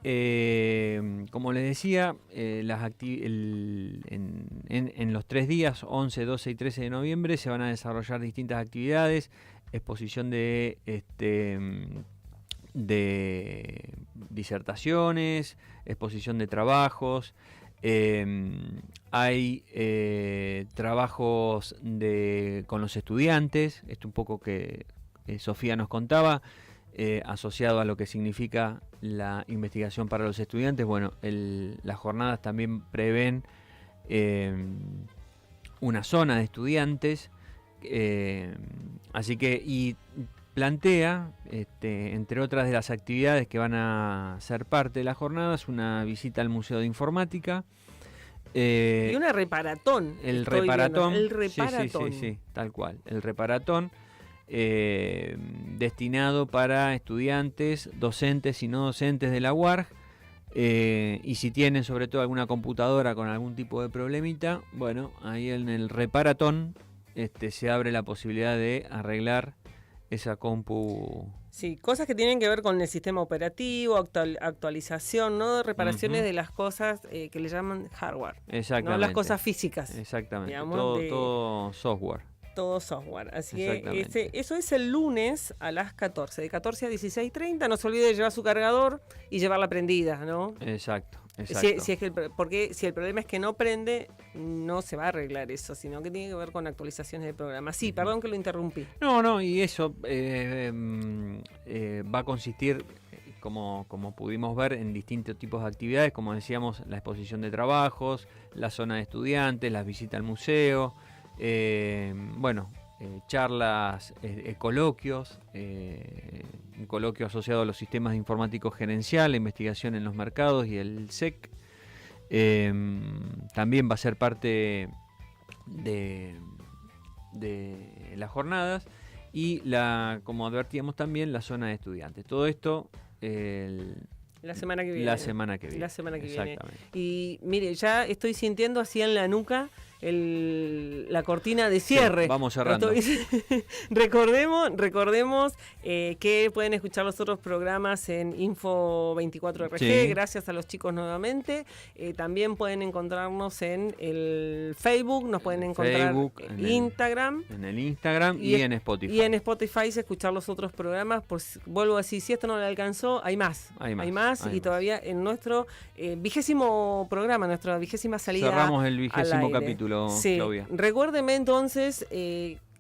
como les decía, en los 3 días, 11, 12 y 13 de noviembre, se van a desarrollar distintas actividades, exposición de disertaciones, exposición de trabajos, hay trabajos con los estudiantes, esto un poco que Sofía nos contaba, asociado a lo que significa la investigación para los estudiantes. Bueno, las jornadas también prevén una zona de estudiantes, así que, y plantea, entre otras de las actividades que van a ser parte de las jornadas, una visita al Museo de Informática. Y una reparatón. El reparatón. El reparatón. Sí, tal cual. El reparatón destinado para estudiantes, docentes y no docentes de la UARG. Y si tienen sobre todo alguna computadora con algún tipo de problemita, bueno, ahí en el reparatón se abre la posibilidad de arreglar esa compu. Sí, cosas que tienen que ver con el sistema operativo, actualización, ¿no? Reparaciones de las cosas que le llaman hardware. Exactamente. No las cosas físicas. Exactamente. Digamos, todo software. Todo software. Así que eso es el lunes a las 14. De 14 a 16:30. No se olvide de llevar su cargador y llevarla prendida, ¿no? Exacto. Porque si el problema es que no prende, no se va a arreglar eso, sino que tiene que ver con actualizaciones del programa. Sí, perdón que lo interrumpí. No, y eso va a consistir, como pudimos ver, en distintos tipos de actividades, como decíamos, la exposición de trabajos, la zona de estudiantes, las visitas al museo, charlas, coloquios, un coloquio asociado a los sistemas informáticos gerencial, la investigación en los mercados y el SEC. También va a ser parte de las jornadas y como advertíamos también, la zona de estudiantes. Todo esto la semana que viene. Exactamente. Y mire, ya estoy sintiendo así en la nuca la cortina de cierre. Sí, vamos cerrando. Recordemos que pueden escuchar los otros programas en Info24RG, sí. Gracias a los chicos nuevamente. También pueden encontrarnos en el Facebook, nos pueden encontrar en Instagram. En el Instagram y en Spotify. Y en Spotify escuchar los otros programas. Vuelvo a decir, si esto no le alcanzó, hay más. Todavía en nuestro 20º programa, nuestra 20ª salida. Cerramos el 20º capítulo. Sí. Claudia. Recuérdeme entonces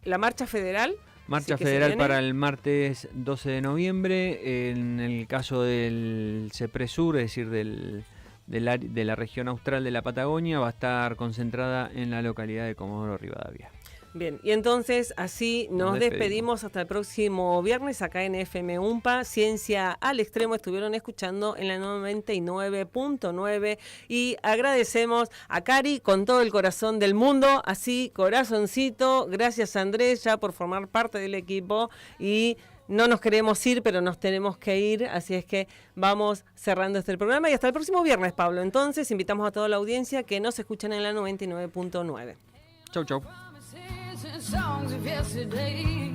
la marcha federal. Marcha federal para el martes 12 de noviembre. En el caso del CEPRESUR, es decir, del de la región austral de la Patagonia va a estar concentrada en la localidad de Comodoro Rivadavia. Bien, y entonces así nos despedimos hasta el próximo viernes acá en FM UMPA. Ciencia al Extremo estuvieron escuchando en la 99.9 y agradecemos a Cari con todo el corazón del mundo, así corazoncito. Gracias Andrés ya por formar parte del equipo y no nos queremos ir, pero nos tenemos que ir, así es que vamos cerrando este programa y hasta el próximo viernes, Pablo. Entonces invitamos a toda la audiencia que nos escuchen en la 99.9. Chau, chau. Songs of yesterday.